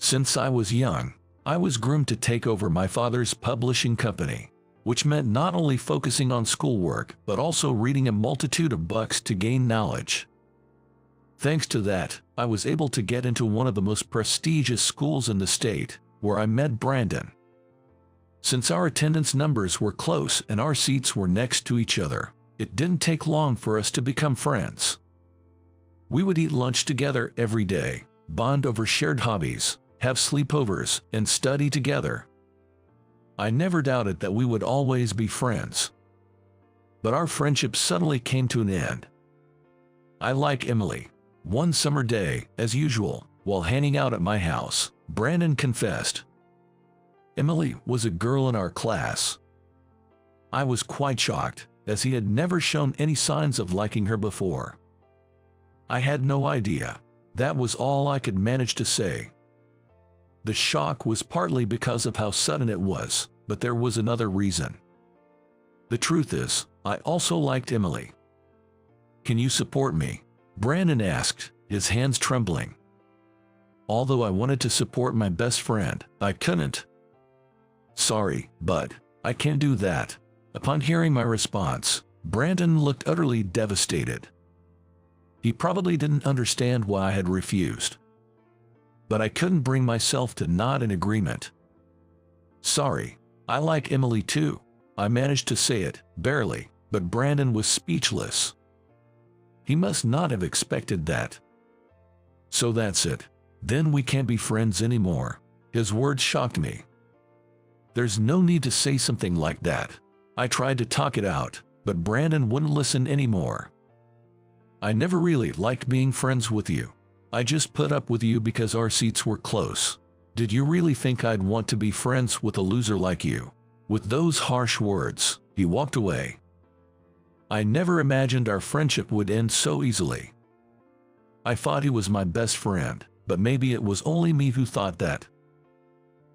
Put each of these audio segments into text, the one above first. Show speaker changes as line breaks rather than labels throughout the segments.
Since I was young, I was groomed to take over my father's publishing company, which meant not only focusing on schoolwork but also reading a multitude of books to gain knowledge. Thanks to that, I was able to get into one of the most prestigious schools in the state, where I met Brandon. Since our attendance numbers were close and our seats were next to each other, it didn't take long for us to become friends. We would eat lunch together every day, bond over shared hobbies, have sleepovers, and study together. I never doubted that we would always be friends. But our friendship suddenly came to an end. I like Emily. One summer day, as usual, while hanging out at my house, Brandon confessed. Emily was a girl in our class. I was quite shocked, as he had never shown any signs of liking her before. I had no idea. That was all I could manage to say. The shock was partly because of how sudden it was, but there was another reason. The truth is, I also liked Emily. Can you support me? Brandon asked, his hands trembling. Although I wanted to support my best friend, I couldn't. Sorry, but I can't do that. Upon hearing my response, Brandon looked utterly devastated. He probably didn't understand why I had refused. But I couldn't bring myself to nod in agreement. Sorry, I like Emily too. I managed to say it, barely, but Brandon was speechless. He must not have expected that. So that's it. Then we can't be friends anymore. His words shocked me. There's no need to say something like that. I tried to talk it out, but Brandon wouldn't listen anymore. I never really liked being friends with you. I just put up with you because our seats were close. Did you really think I'd want to be friends with a loser like you? With those harsh words, he walked away. I never imagined our friendship would end so easily. I thought he was my best friend, but maybe it was only me who thought that.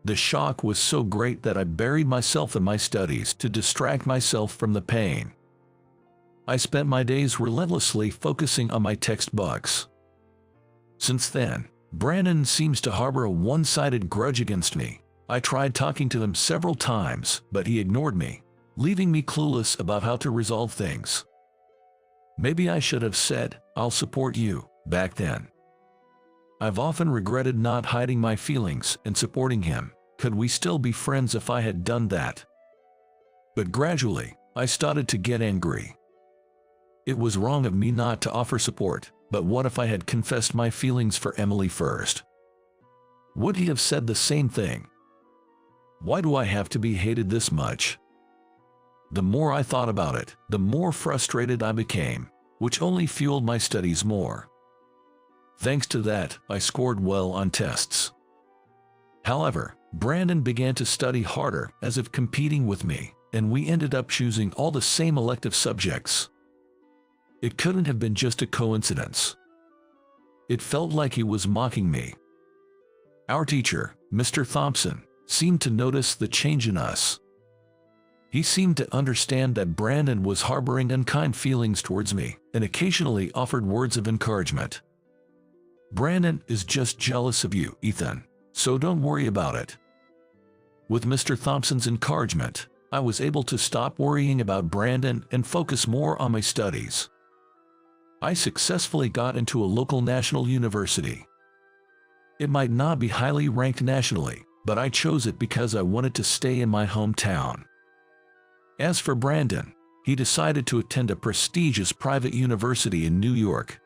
The shock was so great that I buried myself in my studies to distract myself from the pain. I spent my days relentlessly focusing on my textbooks. Since then, Brandon seems to harbor a one-sided grudge against me. I tried talking to him several times, but he ignored me, leaving me clueless about how to resolve things. Maybe I should have said, "I'll support you," back then. I've often regretted not hiding my feelings and supporting him. Could we still be friends if I had done that? But gradually, I started to get angry. It was wrong of me not to offer support, but what if I had confessed my feelings for Emily first? Would he have said the same thing? Why do I have to be hated this much? The more I thought about it, the more frustrated I became, which only fueled my studies more. Thanks to that, I scored well on tests. However, Brandon began to study harder as if competing with me, and we ended up choosing all the same elective subjects. It couldn't have been just a coincidence. It felt like he was mocking me. Our teacher, Mr. Thompson, seemed to notice the change in us. He seemed to understand that Brandon was harboring unkind feelings towards me and occasionally offered words of encouragement. Brandon is just jealous of you, Ethan, so don't worry about it. With Mr. Thompson's encouragement, I was able to stop worrying about Brandon and focus more on my studies. I successfully got into a local national university. It might not be highly ranked nationally, but I chose it because I wanted to stay in my hometown. As for Brandon, he decided to attend a prestigious private university in New York.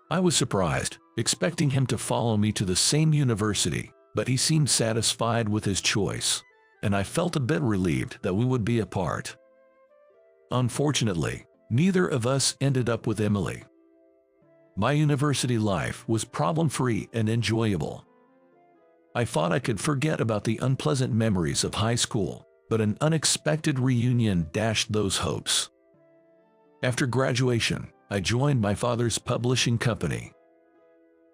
I was surprised, expecting him to follow me to the same university, but he seemed satisfied with his choice, and I felt a bit relieved that we would be apart. Unfortunately, neither of us ended up with Emily. My university life was problem-free and enjoyable. I thought I could forget about the unpleasant memories of high school, but an unexpected reunion dashed those hopes. After graduation, I joined my father's publishing company.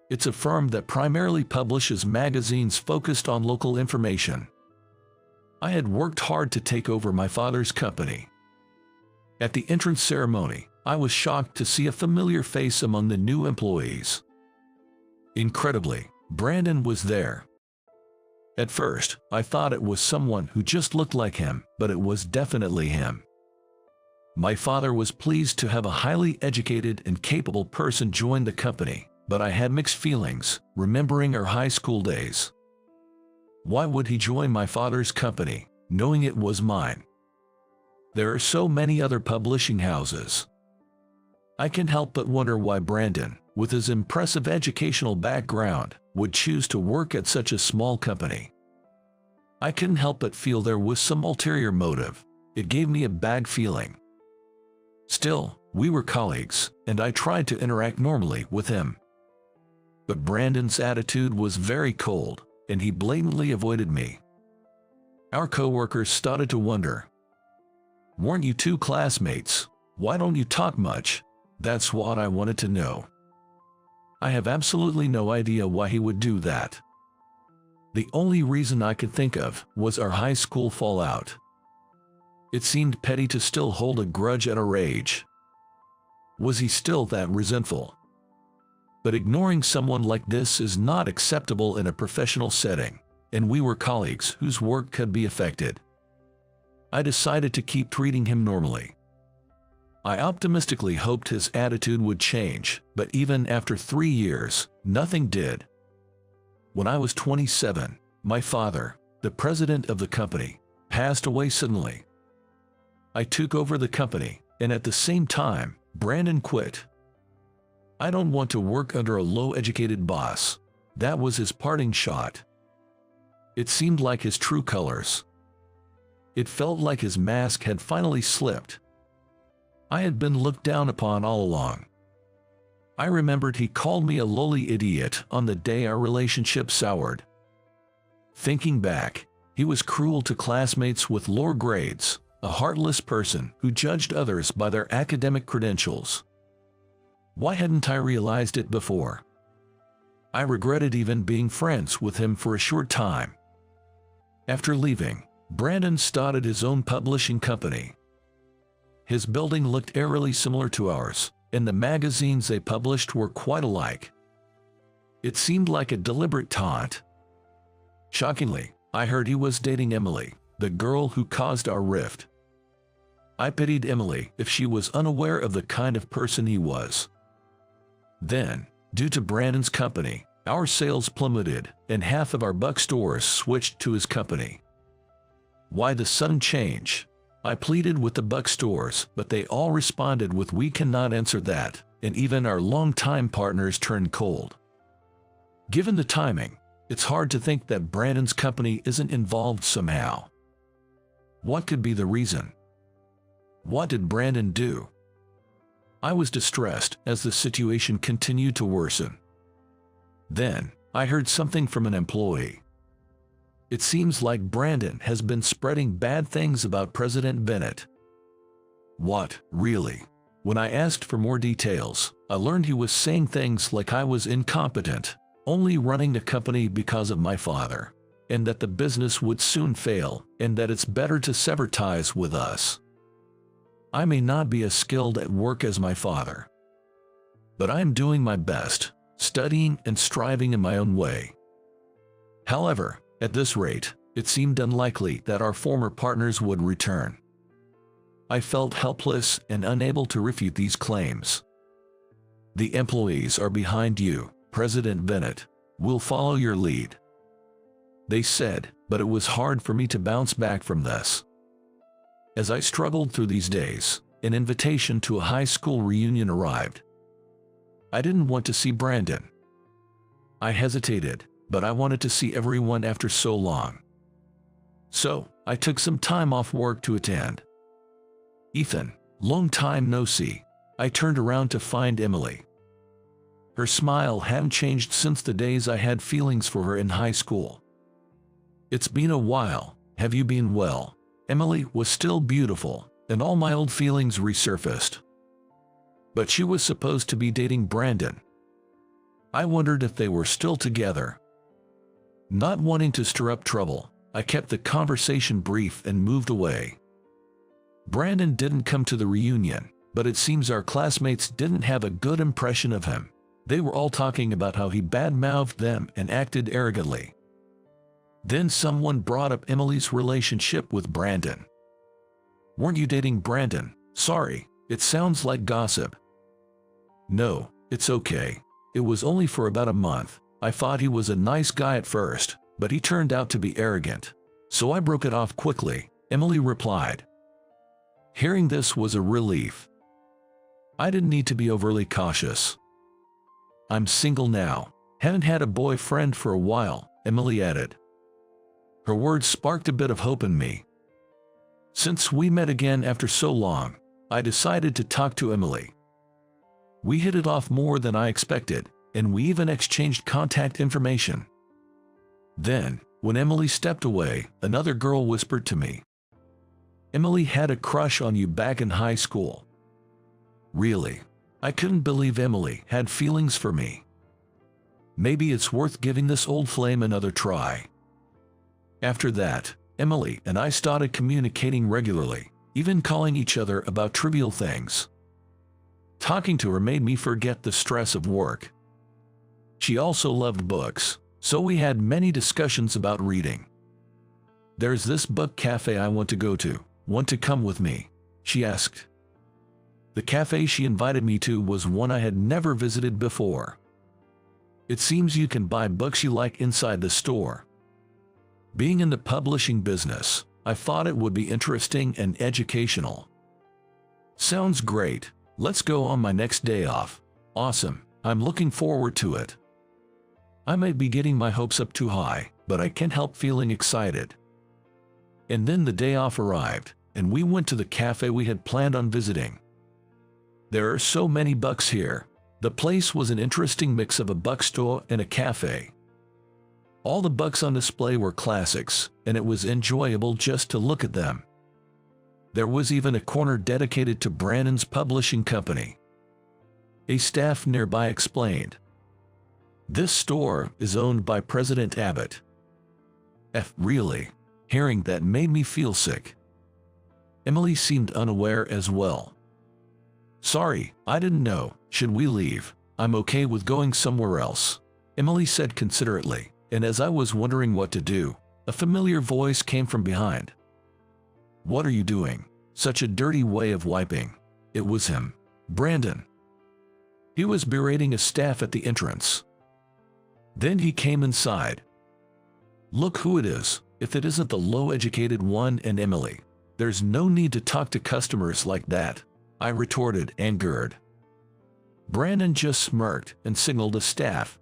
It's a firm that primarily publishes magazines focused on local information. I had worked hard to take over my father's company. At the entrance ceremony, I was shocked to see a familiar face among the new employees. Incredibly, Brandon was there. At first, I thought it was someone who just looked like him, but it was definitely him. My father was pleased to have a highly educated and capable person join the company, but I had mixed feelings, remembering our high school days. Why would he join my father's company, knowing it was mine? There are so many other publishing houses. I can't help but wonder why Brandon, with his impressive educational background, would choose to work at such a small company. I couldn't help but feel there was some ulterior motive. It gave me a bad feeling. Still, we were colleagues, and I tried to interact normally with him. But Brandon's attitude was very cold, and he blatantly avoided me. Our coworkers started to wonder, "Weren't you two classmates? Why don't you talk much?" That's what I wanted to know. I have absolutely no idea why he would do that. The only reason I could think of was our high school fallout. It seemed petty to still hold a grudge at our age. Was he still that resentful? But ignoring someone like this is not acceptable in a professional setting, and we were colleagues whose work could be affected. I decided to keep treating him normally. I optimistically hoped his attitude would change, but even after 3 years, nothing did. When I was 27, my father, the president of the company, passed away suddenly. I took over the company, and at the same time, Brandon quit. I don't want to work under a low-educated boss. That was his parting shot. It seemed like his true colors. It felt like his mask had finally slipped. I had been looked down upon all along. I remembered he called me a lowly idiot on the day our relationship soured. Thinking back, he was cruel to classmates with lower grades, a heartless person who judged others by their academic credentials. Why hadn't I realized it before? I regretted even being friends with him for a short time. After leaving, Brandon started his own publishing company. His building looked eerily similar to ours, and the magazines they published were quite alike. It seemed like a deliberate taunt. Shockingly, I heard he was dating Emily, the girl who caused our rift. I pitied Emily if she was unaware of the kind of person he was. Then, due to Brandon's company, our sales plummeted, and half of our bookstores switched to his company. Why the sudden change? I pleaded with the bookstores, but they all responded with, "We cannot answer that," and even our longtime partners turned cold. Given the timing, it's hard to think that Brandon's company isn't involved somehow. What could be the reason? What did Brandon do? I was distressed as the situation continued to worsen. Then, I heard something from an employee. It seems like Brandon has been spreading bad things about President Bennett. What, really? When I asked for more details, I learned he was saying things like I was incompetent, only running the company because of my father, and that the business would soon fail, and that it's better to sever ties with us. I may not be as skilled at work as my father, but I am doing my best, studying and striving in my own way. However, at this rate, it seemed unlikely that our former partners would return. I felt helpless and unable to refute these claims. "The employees are behind you, President Bennett. We'll follow your lead," they said, but it was hard for me to bounce back from this. As I struggled through these days, an invitation to a high school reunion arrived. I didn't want to see Brandon. I hesitated, but I wanted to see everyone after so long. So, I took some time off work to attend. "Ethan, long time no see." I turned around to find Emily. Her smile hadn't changed since the days I had feelings for her in high school. "It's been a while. Have you been well?" Emily was still beautiful, and all my old feelings resurfaced. But she was supposed to be dating Brandon. I wondered if they were still together. Not wanting to stir up trouble, I kept the conversation brief and moved away. Brandon didn't come to the reunion, but it seems our classmates didn't have a good impression of him. They were all talking about how he badmouthed them and acted arrogantly. Then someone brought up Emily's relationship with Brandon. "Weren't you dating Brandon?" "Sorry, it sounds like gossip." "No, it's okay. It was only for about a month. I thought he was a nice guy at first, but he turned out to be arrogant. So I broke it off quickly," Emily replied. Hearing this was a relief. I didn't need to be overly cautious. "I'm single now. Haven't had a boyfriend for a while," Emily added. Her words sparked a bit of hope in me. Since we met again after so long, I decided to talk to Emily. We hit it off more than I expected, and we even exchanged contact information. Then, when Emily stepped away, another girl whispered to me, "Emily had a crush on you back in high school." Really? I couldn't believe Emily had feelings for me. Maybe it's worth giving this old flame another try. After that, Emily and I started communicating regularly, even calling each other about trivial things. Talking to her made me forget the stress of work. She also loved books, so we had many discussions about reading. "There's this book cafe I want to go to. Want to come with me?" she asked. The cafe she invited me to was one I had never visited before. It seems you can buy books you like inside the store. Being in the publishing business, I thought it would be interesting and educational. "Sounds great. Let's go on my next day off." "Awesome. I'm looking forward to it." I might be getting my hopes up too high, but I can't help feeling excited. And then the day off arrived, and we went to the cafe we had planned on visiting. There are so many books here. The place was an interesting mix of a bookstore and a cafe. All the books on display were classics, and it was enjoyable just to look at them. There was even a corner dedicated to Brandon's publishing company. A staff nearby explained, "This store is owned by President Abbott." Really? Hearing that made me feel sick. Emily seemed unaware as well. "Sorry, I didn't know. Should we leave?" "I'm okay with going somewhere else," Emily said considerately, and as I was wondering what to do, a familiar voice came from behind. "What are you doing? Such a dirty way of wiping." It was him, Brandon. He was berating his staff at the entrance. Then he came inside. "Look who it is, if it isn't the low-educated one and Emily. There's no need to talk to customers like that," I retorted, angered. Brandon just smirked and signaled the staff.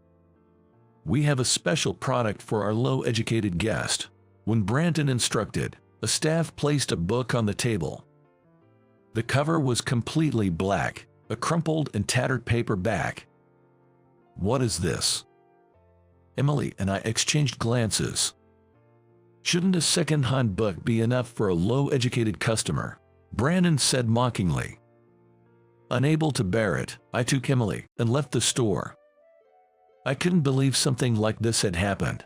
"We have a special product for our low-educated guest." When Brandon instructed, the staff placed a book on the table. The cover was completely black, a crumpled and tattered paperback. "What is this?" Emily and I exchanged glances. "Shouldn't a second-hand book be enough for a low-educated customer?" Brandon said mockingly. Unable to bear it, I took Emily and left the store. I couldn't believe something like this had happened.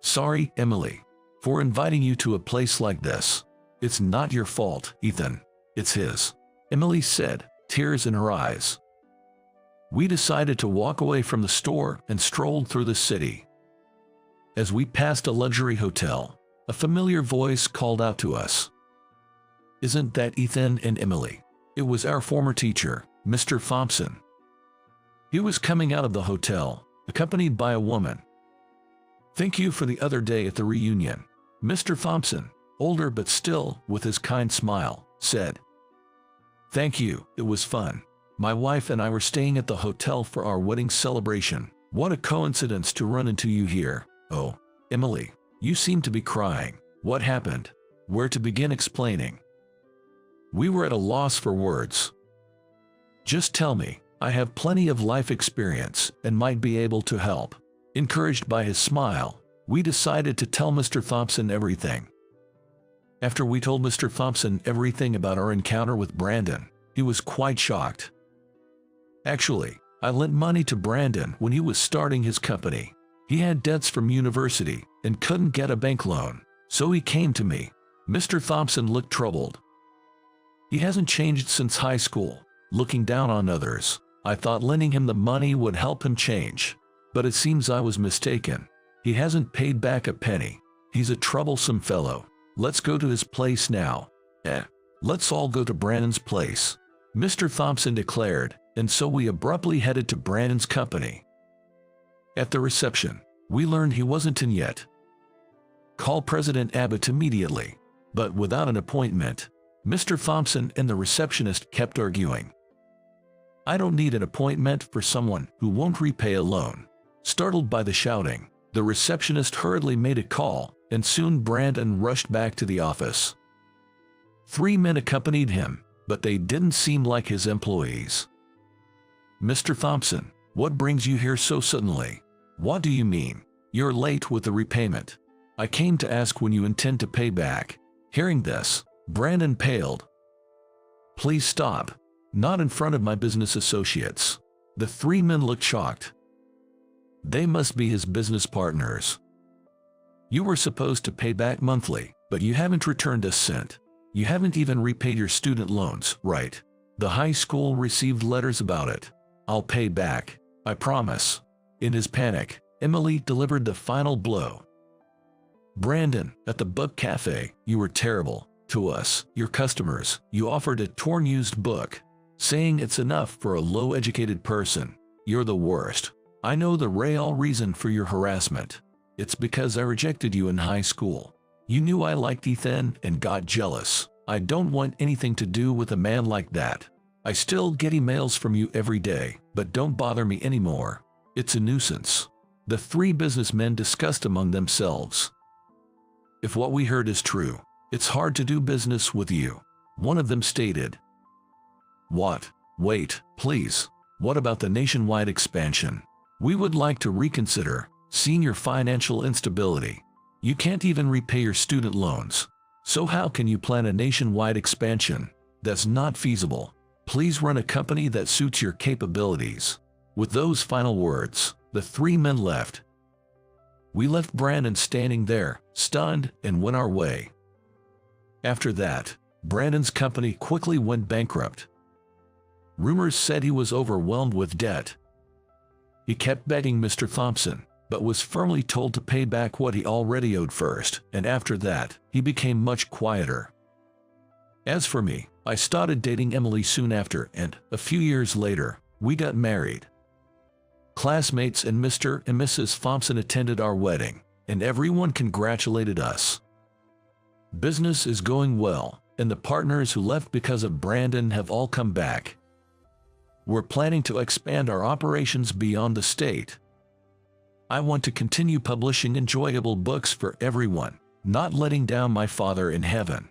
"Sorry, Emily, for inviting you to a place like this. It's not your fault, Ethan. It's his," Emily said, tears in her eyes. We decided to walk away from the store and strolled through the city. As we passed a luxury hotel, a familiar voice called out to us. "Isn't that Ethan and Emily?" It was our former teacher, Mr. Thompson. He was coming out of the hotel, accompanied by a woman. "Thank you for the other day at the reunion," Mr. Thompson, older but still with his kind smile, said. "Thank you, it was fun. My wife and I were staying at the hotel for our wedding celebration. What a coincidence to run into you here." "Oh, Emily, you seem to be crying. What happened?" Where to begin explaining? We were at a loss for words. "Just tell me, I have plenty of life experience and might be able to help." Encouraged by his smile, we decided to tell Mr. Thompson everything. After we told Mr. Thompson everything about our encounter with Brandon, he was quite shocked. "Actually, I lent money to Brandon when he was starting his company. He had debts from university and couldn't get a bank loan, so he came to me." Mr. Thompson looked troubled. "He hasn't changed since high school, looking down on others." I thought lending him the money would help him change. But it seems I was mistaken. He hasn't paid back a penny. He's a troublesome fellow. Let's go to his place now. Let's all go to Brandon's place, Mr. Thompson declared, and so we abruptly headed to Brandon's company. At the reception, we learned he wasn't in yet. Call President Abbott immediately. But without an appointment, Mr. Thompson and the receptionist kept arguing. I don't need an appointment for someone who won't repay a loan. Startled by the shouting, the receptionist hurriedly made a call, and soon Brandon rushed back to the office. 3 men accompanied him, but they didn't seem like his employees. Mr. Thompson, what brings you here so suddenly? What do you mean? You're late with the repayment. I came to ask when you intend to pay back. Hearing this, Brandon paled. Please stop. Not in front of my business associates. The 3 men looked shocked. They must be his business partners. You were supposed to pay back monthly, but you haven't returned a cent. You haven't even repaid your student loans, right? The high school received letters about it. I'll pay back, I promise. In his panic, Emily delivered the final blow. Brandon, at the book cafe, you were terrible. To us, your customers, you offered a torn used book, saying it's enough for a low-educated person. You're the worst. I know the real reason for your harassment. It's because I rejected you in high school. You knew I liked Ethan and got jealous. I don't want anything to do with a man like that. I still get emails from you every day, but don't bother me anymore. It's a nuisance. The 3 businessmen discussed among themselves. If what we heard is true, it's hard to do business with you. One of them stated. What? Wait, please. What about the nationwide expansion? We would like to reconsider, seeing your financial instability. You can't even repay your student loans. So how can you plan a nationwide expansion? That's not feasible. Please run a company that suits your capabilities. With those final words, the 3 men left. We left Brandon standing there, stunned, and went our way. After that, Brandon's company quickly went bankrupt. Rumors said he was overwhelmed with debt. He kept begging Mr. Thompson, but was firmly told to pay back what he already owed first, and after that, he became much quieter. As for me, I started dating Emily soon after, and, a few years later, we got married. Classmates and Mr. and Mrs. Thompson attended our wedding, and everyone congratulated us. Business is going well, and the partners who left because of Brandon have all come back. We're planning to expand our operations beyond the state. I want to continue publishing enjoyable books for everyone, not letting down my Father in heaven.